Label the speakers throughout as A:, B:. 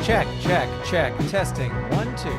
A: Check, check, check. Testing. 1, 2.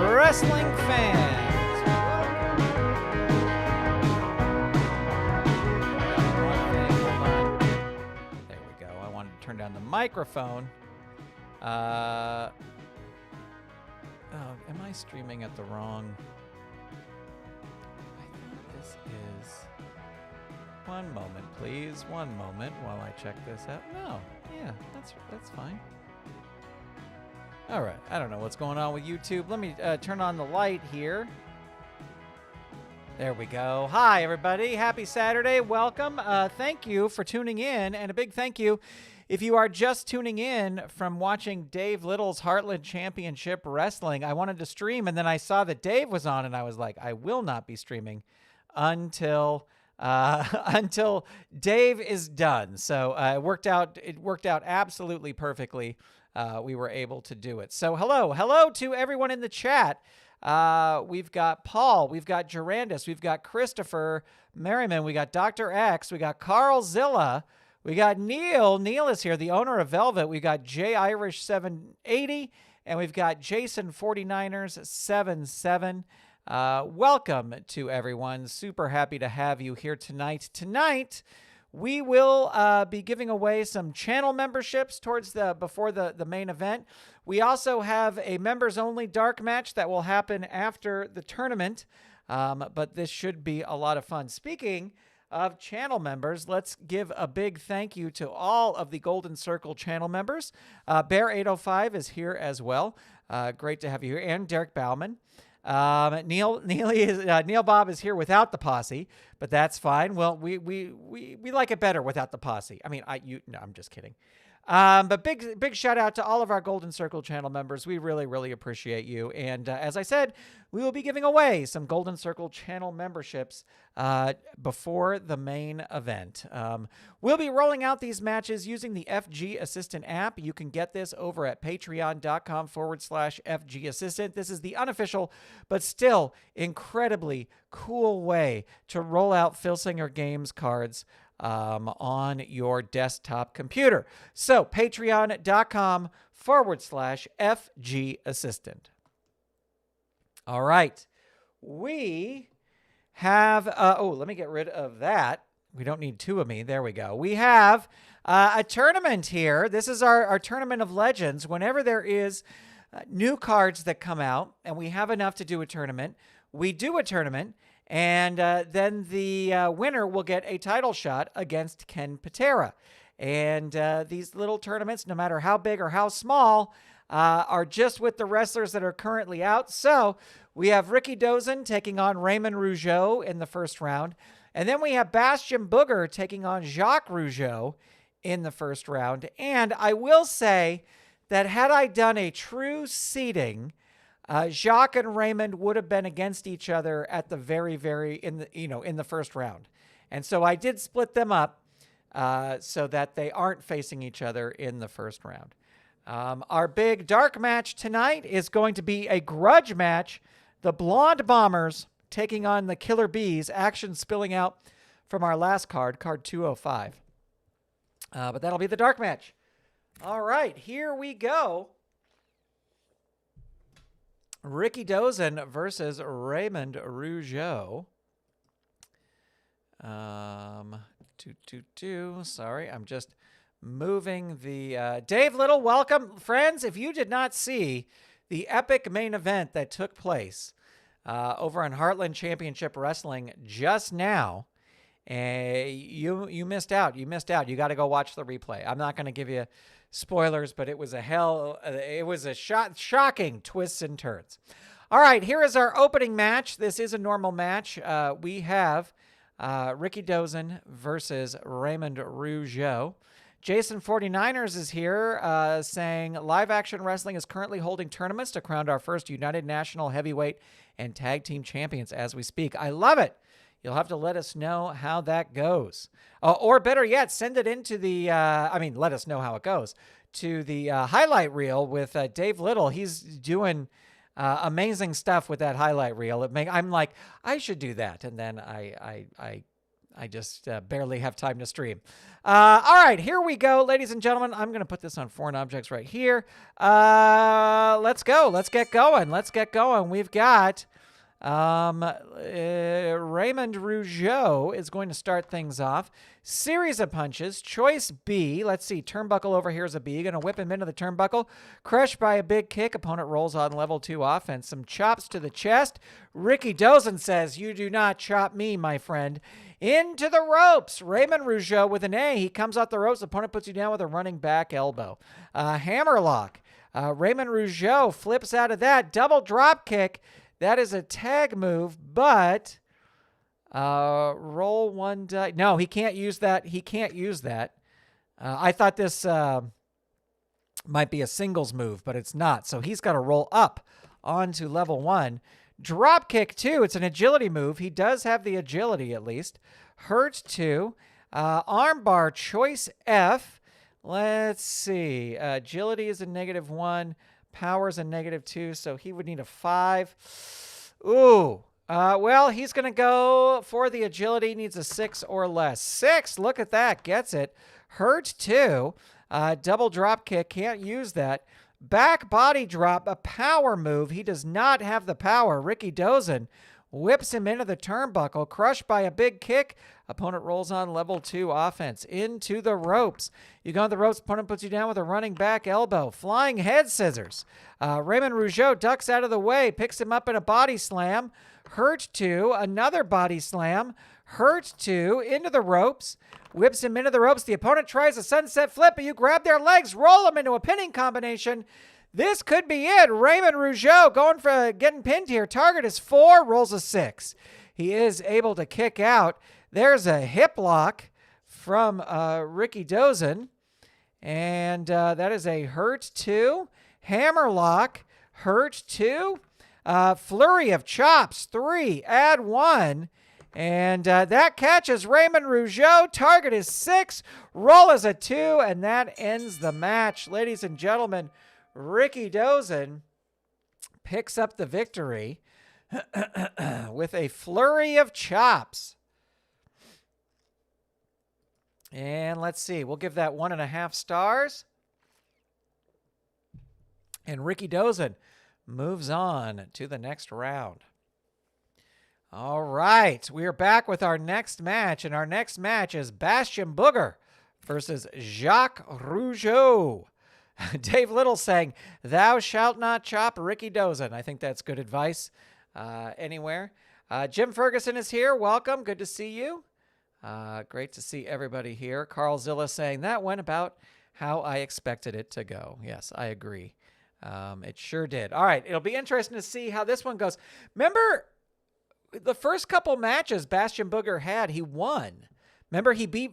A: Wrestling fans, there we go. I wanted to turn down the microphone. Oh, am I streaming at the wrong? I think this is. One moment, please. One moment while I check this out. No, yeah, that's fine. All right, I don't know what's going on with YouTube. Let me turn on the light here. There we go. Hi, everybody. Happy Saturday. Welcome. Thank you for tuning in, and a big thank you if you are just tuning in from watching Dave Little's Heartland Championship Wrestling. I wanted to stream, and then I saw that Dave was on, and I was like, I will not be streaming until until Dave is done. So it worked out absolutely perfectly. We were able to do it. So hello to everyone in the chat. We've got Paul, we've got Gerandis, we've got Christopher Merriman, we got Dr. X, we got Carl Zilla, we got Neil. Neil is here, the owner of Velvet. We got J Irish 780, and we've got Jason 49ers 77. Welcome to everyone. Super happy to have you here tonight. Tonight, we will be giving away some channel memberships before the main event. We also have a members-only dark match that will happen after the tournament, but this should be a lot of fun. Speaking of channel members, let's give a big thank you to all of the Golden Circle channel members. Bear805 is here as well. Great to have you here. And Derek Bauman. Neil Bob is here without the posse, but that's fine. Well, we like it better without the posse. I mean, no, I'm just kidding. But big shout out to all of our Golden Circle channel members. We really appreciate you. And as I said, we will be giving away some Golden Circle channel memberships before the main event. We'll be rolling out these matches using the FG Assistant app. You can get this over at patreon.com/FG Assistant. This is the unofficial, but still incredibly cool way to roll out Filsinger Games cards on your desktop computer. So patreon.com/FG Assistant. All right. We have, let me get rid of that. We don't need two of me. There we go. We have a tournament here. This is our Tournament of Legends. Whenever there is new cards that come out and we have enough to do a tournament, we do a tournament. And then the winner will get a title shot against Ken Patera. And these little tournaments, no matter how big or how small, are just with the wrestlers that are currently out. So we have Rikidozan taking on Raymond Rougeau in the first round. And then we have Bastion Booger taking on Jacques Rougeau in the first round. And I will say that had I done a true seeding, Jacques and Raymond would have been against each other at the very in the first round. And so I did split them up so that they aren't facing each other in the first round. Our big dark match tonight is going to be a grudge match. The Blonde Bombers taking on the Killer Bees. Action spilling out from our last card 205. But that'll be the dark match. All right, here we go. Rikidozan versus Raymond Rougeau. Sorry, I'm just moving the... Dave Little, welcome. Friends, if you did not see the epic main event that took place over on Heartland Championship Wrestling just now, You missed out. You missed out. You got to go watch the replay. I'm not going to give you spoilers, but it was a shocking twists and turns. All right, here is our opening match. This is a normal match. We have Rikidozan versus Raymond Rougeau. Jason 49ers is here saying, Live Action Wrestling is currently holding tournaments to crown our first United National Heavyweight and Tag Team Champions as we speak. I love it. You'll have to let us know how that goes. Or better yet, send it into the, let us know how it goes, to the highlight reel with Dave Little. He's doing amazing stuff with that highlight reel. I'm like, I should do that. And then I just barely have time to stream. All right, here we go, ladies and gentlemen. I'm going to put this on foreign objects right here. Let's go. Let's get going. We've got Raymond Rougeau is going to start things off. Series of punches. Choice B. Let's see. Turnbuckle over here is a B. Going to whip him into the turnbuckle. Crushed by a big kick. Opponent rolls on level 2 offense. Some chops to the chest. Rikidozan says, you do not chop me, my friend. Into the ropes. Raymond Rougeau with an A. He comes out the ropes. Opponent puts you down with a running back elbow. Hammerlock. Raymond Rougeau flips out of that. Double drop kick. That is a tag move, but roll one die. No, he can't use that. I thought this might be a singles move, but it's not. So he's got to roll up onto level 1. Drop kick 2. It's an agility move. He does have the agility at least. Hurt 2. Armbar choice F. Let's see. Agility is a -1. Power's a -2, so he would need a 5. Ooh. Well, he's going to go for the agility. Needs a 6 or less. 6. Look at that. Gets it. Hurt 2. Double drop kick. Can't use that. Back body drop. A power move. He does not have the power. Rikidozan whips him into the turnbuckle. Crushed by a big kick. Opponent rolls on level 2 offense. Into the ropes. You go on the ropes. Opponent puts you down with a running back elbow. Flying head scissors. Raymond Rougeau ducks out of the way. Picks him up in a body slam. Hurt 2. Another body slam. Hurt 2. Into the ropes. Whips him into the ropes. The opponent tries a sunset flip, but you grab their legs. Roll them into a pinning combination. This could be it. Raymond Rougeau going for getting pinned here. Target is 4. Rolls a 6. He is able to kick out. There's a hip lock from Rikidozan. And that is a hurt 2. Hammerlock. Hurt 2. Flurry of chops. 3. Add 1. And that catches Raymond Rougeau. Target is 6. Roll is a 2. And that ends the match. Ladies and gentlemen, Rikidozan picks up the victory with a flurry of chops. And let's see. We'll give that 1.5 stars. And Rikidozan moves on to the next round. All right. We are back with our next match. And our next match is Bastion Booger versus Jacques Rougeau. Dave Little saying, thou shalt not chop Rikidozan. I think that's good advice anywhere. Jim Ferguson is here. Welcome. Good to see you. Great to see everybody here. Carl Zilla saying, that went about how I expected it to go. Yes, I agree. It sure did. All right. It'll be interesting to see how this one goes. Remember the first couple matches Bastion Booger had, he won. Remember he beat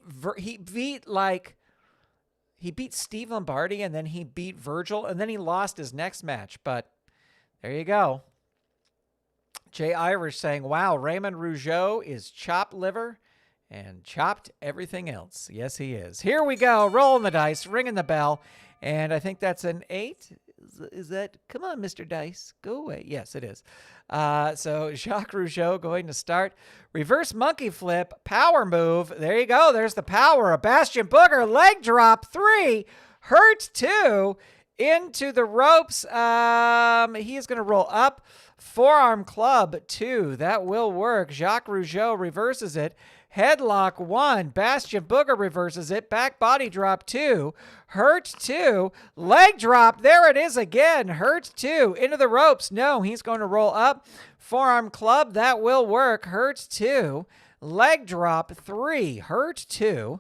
A: Steve Lombardi, and then he beat Virgil, and then he lost his next match. But there you go. Jay Irish saying, wow, Raymond Rougeau is chopped liver and chopped everything else. Yes, he is. Here we go. Rolling the dice, ringing the bell. And I think that's an 8. Is that? Come on, Mr. Dice. Go away. Yes, it is. So Jacques Rougeau going to start. Reverse monkey flip. Power move. There you go. There's the power. A Bastion Booger. Leg drop. 3. Hurt 2. Into the ropes. He is going to roll up. Forearm club 2. That will work. Jacques Rougeau reverses it. Headlock 1. Bastion Booger reverses it. Back body drop 2. Hurt 2. Leg drop. There it is again. Hurt 2. Into the ropes. No, he's going to roll up. Forearm club. That will work. Hurt 2. leg drop 3, hurt 2.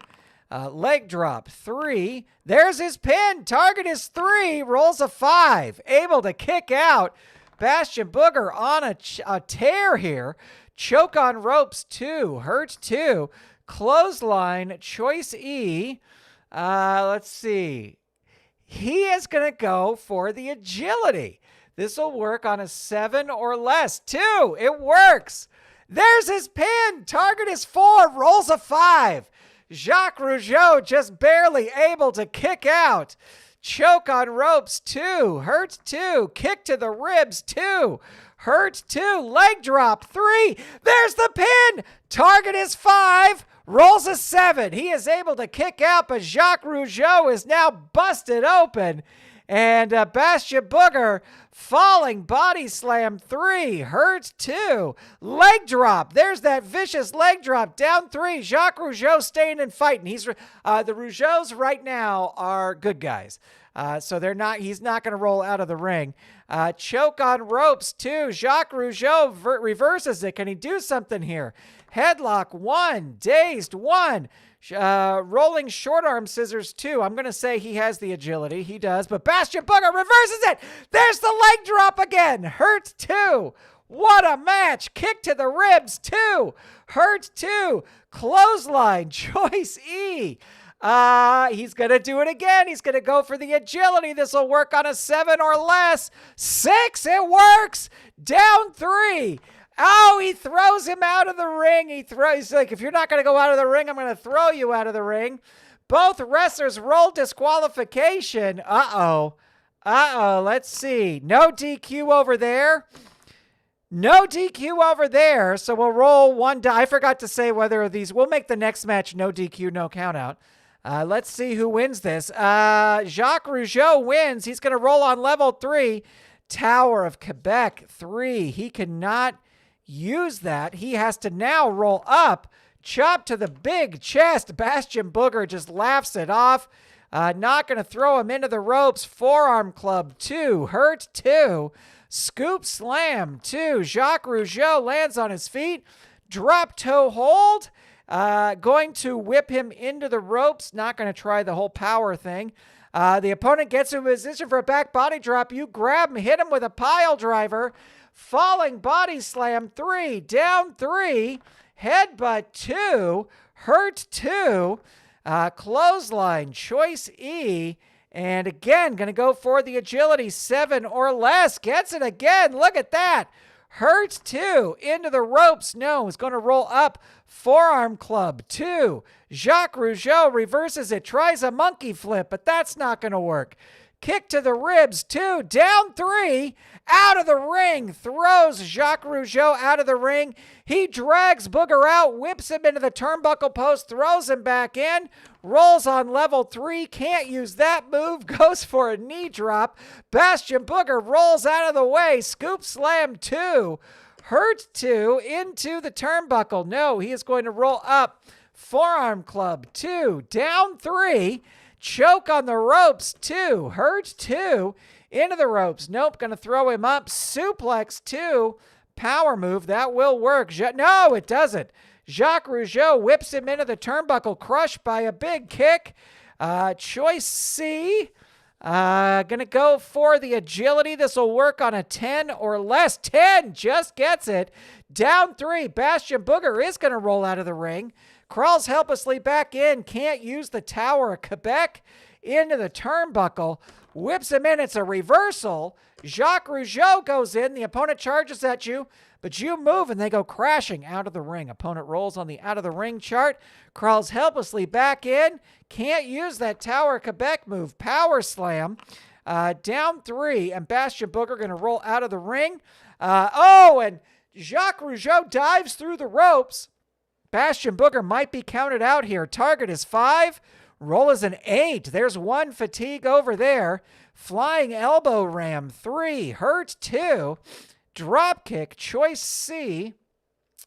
A: Leg drop 3. There's his pin. Target is 3. Rolls a 5. Able to kick out. Bastion Booger on a tear here. Choke on ropes 2. Hurt 2. Clothesline. Choice E. Let's see. He is going to go for the agility. This will work on a 7 or less. 2. It works. There's his pin. Target is 4. Rolls a 5. Jacques Rougeau just barely able to kick out. Choke on ropes 2. Hurt 2. Kick to the ribs 2. Hurt 2. Leg drop 3. There's the pin. Target is 5. Rolls a 7. He is able to kick out, but Jacques Rougeau is now busted open. And Bastion Booger falling body slam 3, hurt 2, leg drop. There's that vicious leg drop down 3. Jacques Rougeau staying and fighting. He's the Rougeaus right now are good guys. So they're not. He's not going to roll out of the ring. Choke on ropes 2. Jacques Rougeau reverses it. Can he do something here? Headlock 1, dazed 1. Rolling short arm scissors 2. I'm going to say he has the agility. He does, but Bastion Booger reverses it. There's the leg drop again. Hurt 2. What a match. Kick to the ribs 2. Hurt 2. Clothesline. Choice E. He's going to do it again. He's going to go for the agility. This will work on a 7 or less. 6. It works. Down 3. Oh, he throws him out of the ring. He's like, if you're not going to go out of the ring, I'm going to throw you out of the ring. Both wrestlers roll disqualification. Uh-oh. Let's see. No DQ over there. No DQ over there. So we'll roll one die. I forgot to say whether these, we'll make the next match no DQ, no count out. Let's see who wins this. Jacques Rougeau wins. He's going to roll on level 3. Tower of Quebec 3. He cannot use that. He has to now roll up. Chop to the big chest. Bastion Booger just laughs it off. Not going to throw him into the ropes. Forearm club 2. Hurt 2. Scoop slam 2. Jacques Rougeau lands on his feet. Drop toe hold. Going to whip him into the ropes. Not going to try the whole power thing. The opponent gets in position for a back body drop. You grab him, hit him with a pile driver. Falling body slam 3. Down 3. Headbutt 2. Hurt 2. Clothesline. Choice E. And again, going to go for the agility 7 or less. Gets it again. Look at that. Hurt 2. Into the ropes. No, is going to roll up. Forearm club 2. Jacques Rougeau reverses it. Tries a monkey flip, but that's not going to work. Kick to the ribs 2. Down 3. Out of the ring. Throws Jacques Rougeau out of the ring. He drags Booger out. Whips him into the turnbuckle post. Throws him back in. Rolls on level 3. Can't use that move. Goes for a knee drop. Bastion Booger rolls out of the way. Scoop slam 2. Hurt 2 into the turnbuckle. No, he is going to roll up. Forearm club 2. Down 3. Choke on the ropes 2. Hurt 2. Into the ropes. Nope. Going to throw him up. Suplex 2. Power move. That will work. No, it doesn't. Jacques Rougeau whips him into the turnbuckle. Crushed by a big kick. Choice C. Going to go for the agility. This will work on a 10 or less. 10 just gets it. Down 3. Bastion Booger is going to roll out of the ring. Crawls helplessly back in. Can't use the Tower of Quebec. Into the turnbuckle. Whips him in. It's a reversal. Jacques Rougeau goes in. The opponent charges at you, but you move and they go crashing out of the ring. Opponent rolls on the out of the ring chart. Crawls helplessly back in. Can't use that Tower of Quebec move. Power slam. Down 3. And Bastion Booger going to roll out of the ring. And Jacques Rougeau dives through the ropes. Bastion Booger might be counted out here. Target is 5. Roll is an 8. There's 1 fatigue over there. Flying elbow ram 3. Hurt 2. Drop kick. Choice C.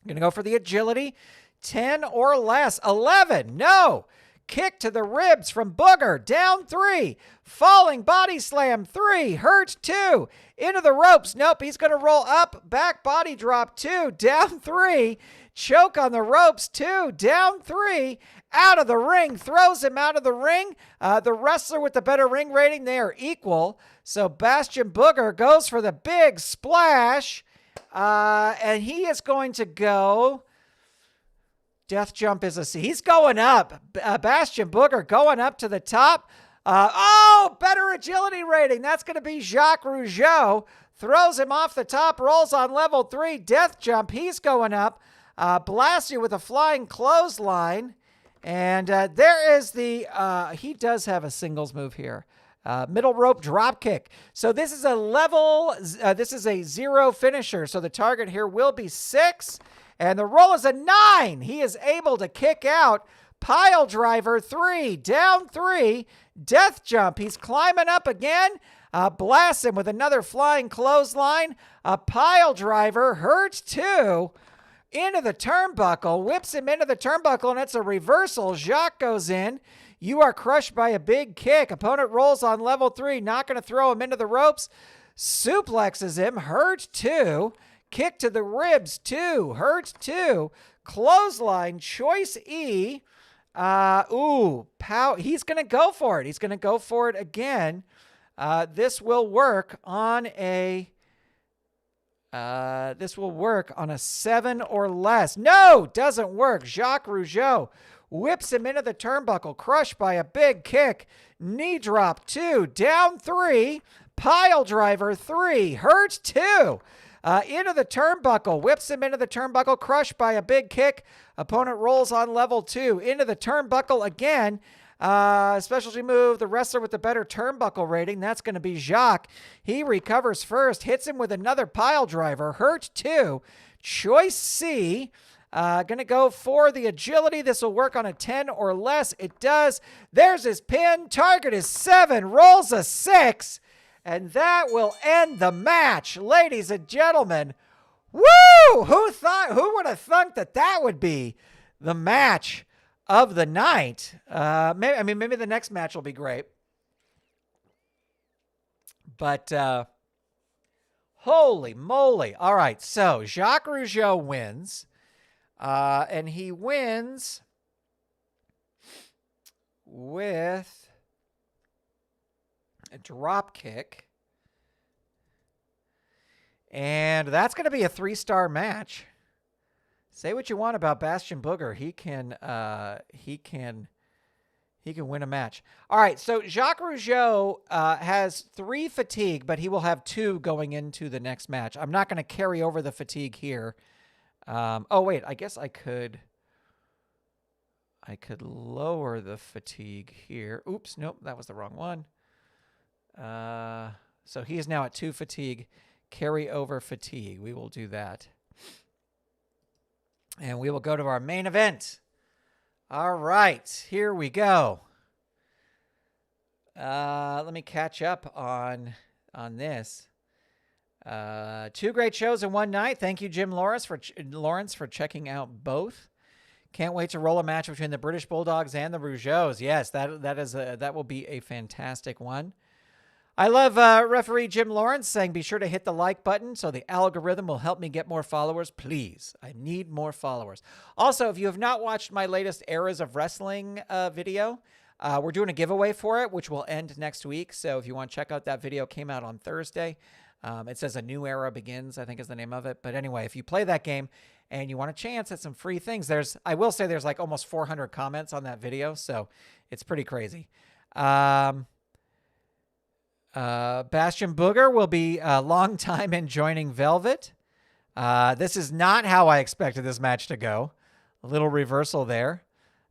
A: Going to go for the agility. 10 or less. 11. No. Kick to the ribs from Booger. Down 3. Falling body slam 3. Hurt 2. Into the ropes. Nope. He's going to roll up. Back body drop 2. Down 3. Choke on the ropes, 2. Down 3. Out of the ring. Throws him out of the ring. The wrestler with the better ring rating, they are equal. So Bastion Booger goes for the big splash. And he is going to go... Death jump is a C. He's going up. Bastion Booger going up to the top. Better agility rating. That's going to be Jacques Rougeau. Throws him off the top. Rolls on level 3. Death jump. He's going up. Blasts you with a flying clothesline. And there is the... he does have a singles move here. Middle rope drop kick. So this is a level... this is a 0 finisher. So the target here will be 6. And the roll is a 9. He is able to kick out. Pile driver, 3. Down 3. Death jump. He's climbing up again. Blasts him with another flying clothesline. A pile driver. Hurt 2. Into the turnbuckle. Whips him into the turnbuckle, and it's a reversal. Jacques goes in. You are crushed by a big kick. Opponent rolls on level 3. Not going to throw him into the ropes. Suplexes him. Hurt 2. Kick to the ribs, 2. Hurt 2. Clothesline, choice E. He's going to go for it. He's going to go for it again. This will work on a... this will work on a 7 or less. No, doesn't work. Jacques Rougeau whips him into the turnbuckle, crushed by a big kick. Knee drop, 2. Down 3. Pile driver, 3. Hurt 2. Into the turnbuckle, whips him into the turnbuckle, crushed by a big kick. Opponent rolls on level 2. Into the turnbuckle again. Specialty move, the wrestler with the better turnbuckle rating. That's going to be Jacques. He recovers first, hits him with another pile driver. Hurt 2. Choice C. Going to go for the agility. This will work on a 10 or less. It does. There's his pin. Target is 7. Rolls a 6. And that will end the match, ladies and gentlemen. Woo! Who would have thunk that would be the match of the night? Maybe the next match will be great. But holy moly! All right, so Jacques Rougeau wins, and he wins with a drop kick. And that's going to be a 3-star match. Say what you want about Bastion Booger. He can win a match. All right, so Jacques Rougeau has 3 fatigue, but he will have 2 going into the next match. I'm not going to carry over the fatigue here. Wait, I guess I could lower the fatigue here. Oops, nope, that was the wrong one. So he is now at 2 fatigue. Carry over fatigue. We will do that. And we will go to our main event. All right, here we go. Let me catch up on this. 2 great shows in one night. Thank you, Jim Lawrence, for checking out both. Can't wait to roll a match between the British Bulldogs and the Rougeau's. Yes, that will be a fantastic one. I love referee Jim Lawrence saying, be sure to hit the like button so the algorithm will help me get more followers. Please, I need more followers. Also, if you have not watched my latest Eras of Wrestling video, we're doing a giveaway for it, which will end next week. So if you want to check out that video, came out on Thursday. It says A New Era Begins, I think is the name of it. But anyway, if you play that game and you want a chance at some free things, I will say there's like almost 400 comments on that video. So it's pretty crazy. Bastion Booger will be a long time in joining Velvet. This is not how I expected this match to go. A little reversal there.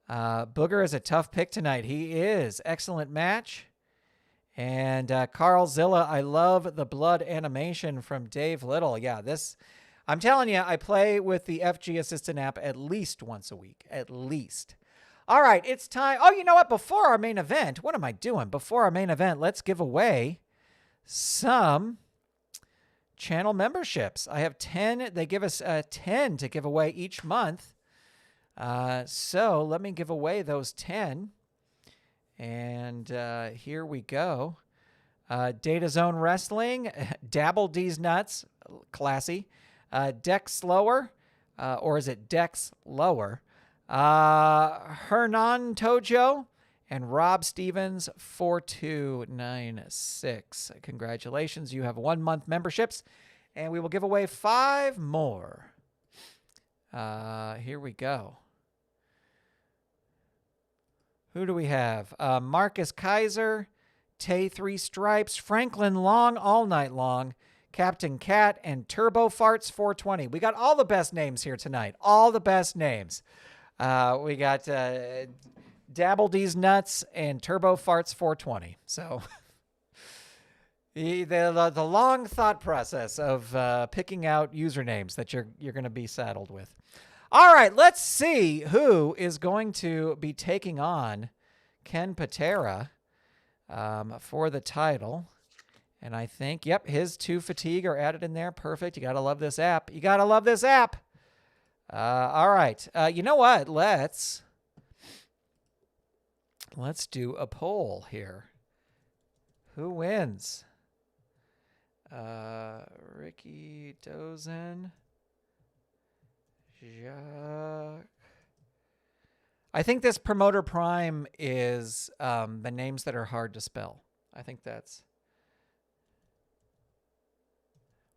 A: Booger is a tough pick tonight. He is. Excellent match. And Carl Zilla, I love the blood animation from Dave Little. Yeah, I'm telling you, I play with the FG Assistant app at least once a week. At least. All right, it's time. Oh, you know what? Before our main event, what am I doing? Before our main event, let's give away some channel memberships. I have 10. They give us 10 to give away each month. So let me give away those 10. And here we go. Data Zone Wrestling, Dabble D's Nuts, classy. Deck Slower, or is it Dex lower? Hernan Tojo and Rob Stevens 4296. Congratulations, you have 1 month memberships, and we will give away 5 more. Here we go. Who do we have? Marcus Kaiser, Tay 3 Stripes, Franklin Long all night long, Captain Cat, and Turbo Farts 420. We got all the best names here tonight. All the best names. We got Dabble D's Nuts and Turbo Farts 420. So the long thought process of picking out usernames that you're going to be saddled with. All right, let's see who is going to be taking on Ken Patera for the title. And I think, yep, his 2 fatigue are added in there. Perfect. You got to love this app. You got to love this app. All right. You know what? Let's do a poll here. Who wins? Rikidozan. Jacques. I think this Promoter Prime is the names that are hard to spell. I think that's...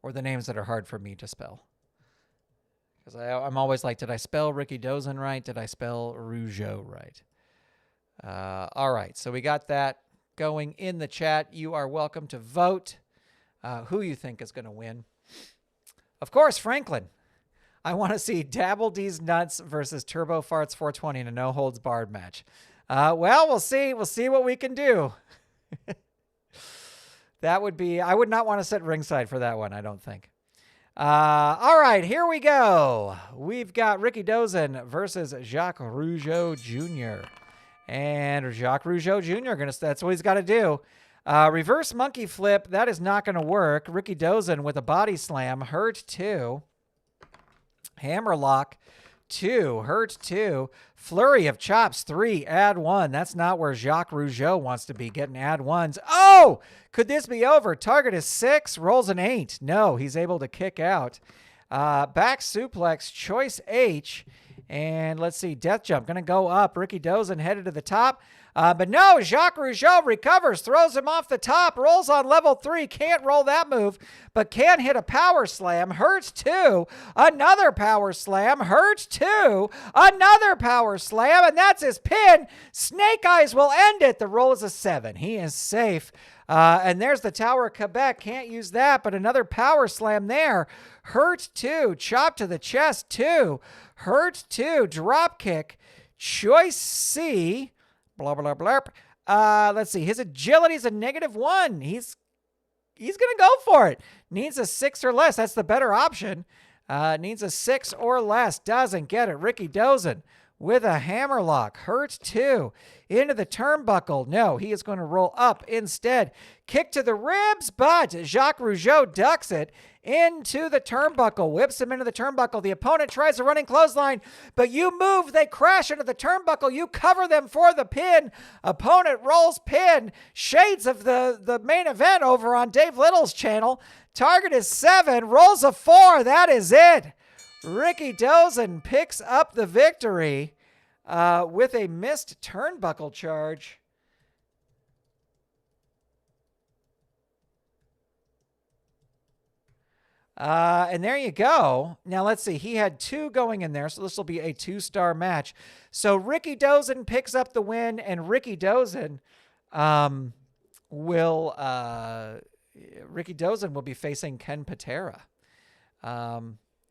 A: Or the names that are hard for me to spell. Because I'm always like, did I spell Rikidozan right? Did I spell Rougeau right? All right, so we got that going in the chat. You are welcome to vote who you think is going to win. Of course, Franklin. I want to see Dabble D's Nuts versus Turbo Farts 420 in a no-holds-barred match. Well, we'll see. We'll see what we can do. That would be... I would not want to sit ringside for that one, I don't think. All right, here we go. We've got Rikidozan versus Jacques Rougeau Jr. And Jacques Rougeau Jr., that's what he's got to do. Reverse monkey flip, that is not going to work. Rikidozan with a body slam, hurt 2. Hammerlock 2, hurt 2. Flurry of chops 3, add 1. That's not where Jacques Rougeau wants to be, getting add 1s. Oh, could this be over? Target is 6, rolls an 8. No, he's able to kick out. Back suplex, choice H. And let's see, death jump, going to go up. Rikidozan headed to the top. But no, Jacques Rougeau recovers, throws him off the top, rolls on level 3. Can't roll that move, but can hit a power slam. Hurts 2. Another power slam. Hurts 2. Another power slam, and that's his pin. Snake Eyes will end it. The roll is a 7. He is safe. And there's the Tower of Quebec. Can't use that, but another power slam there. Hurt 2. Chop to the chest 2. Hurt 2. Drop kick. Choice C. Blah, blah, blah. Let's see. His agility is a -1. He's going to go for it. Needs a 6 or less. That's the better option. Needs a 6 or less. Doesn't get it. Rikidozan with a hammerlock. Hurts 2. Into the turnbuckle. No, he is going to roll up instead. Kick to the ribs, but Jacques Rougeau ducks it into the turnbuckle. Whips him into the turnbuckle. The opponent tries a running clothesline, but you move. They crash into the turnbuckle. You cover them for the pin. Opponent rolls pin. Shades of the main event over on Dave Little's channel. Target is 7. Rolls a 4. That is it. Rikidozan picks up the victory with a missed turnbuckle charge. And there you go. Now, let's see. He had 2 going in there, so this will be a 2-star match. So Rikidozan picks up the win, and Rikidozan will be facing Ken Patera.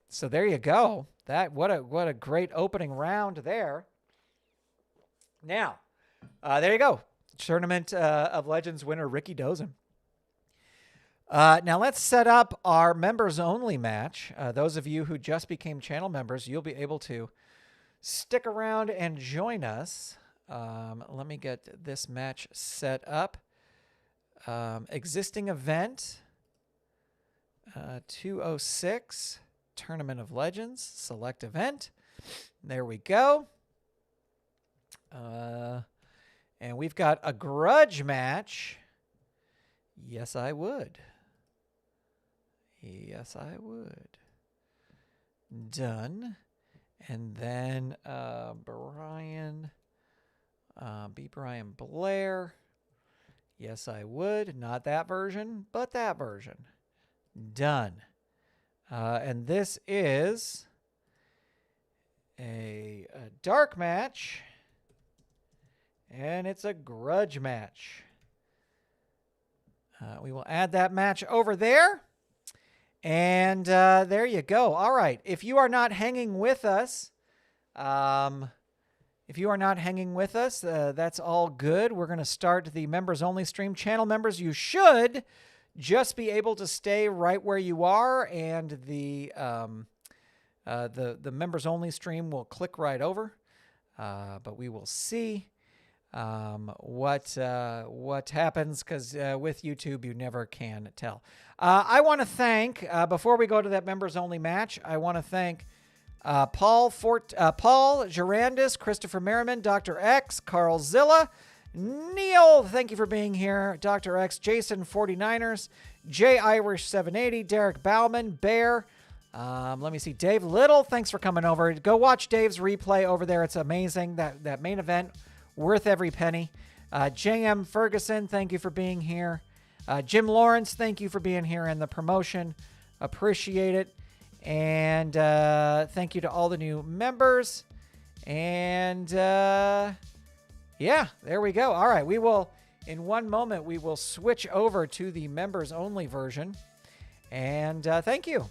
A: So there you go. What a great opening round there. Now, there you go. Tournament of Legends winner Rikidozan. Now let's set up our members only match. Those of you who just became channel members, you'll be able to stick around and join us. Let me get this match set up. Existing event 206 Tournament of Legends, select event. There we go. And we've got a grudge match. Yes, I would. Yes, I would. Done. And then Brian, B. Brian Blair. Yes, I would. Not that version, but that version. Done. And this is a dark match. And it's a grudge match. We will add that match over there. And there you go. All right. If you are not hanging with us, that's all good. We're going to start the members only stream. Channel members, you should just be able to stay right where you are, and the members only stream will click right over. But we will see what happens, because with YouTube you never can tell. I want to thank, before we go to that members only match, I want to thank Paul Gerandis, Christopher Merriman, Dr. X, Carl Zilla, Neil, thank you for being here, Dr. X, Jason 49ers, J Irish 780, Derek Bauman, Bear. Let me see, Dave Little, thanks for coming over. Go watch Dave's replay over there. It's amazing, that main event. Worth every penny. J.M. Ferguson, thank you for being here. Jim Lawrence, thank you for being here in the promotion. Appreciate it. And thank you to all the new members. And yeah, there we go. All right, we will, in one moment, we will switch over to the members only version. And thank you.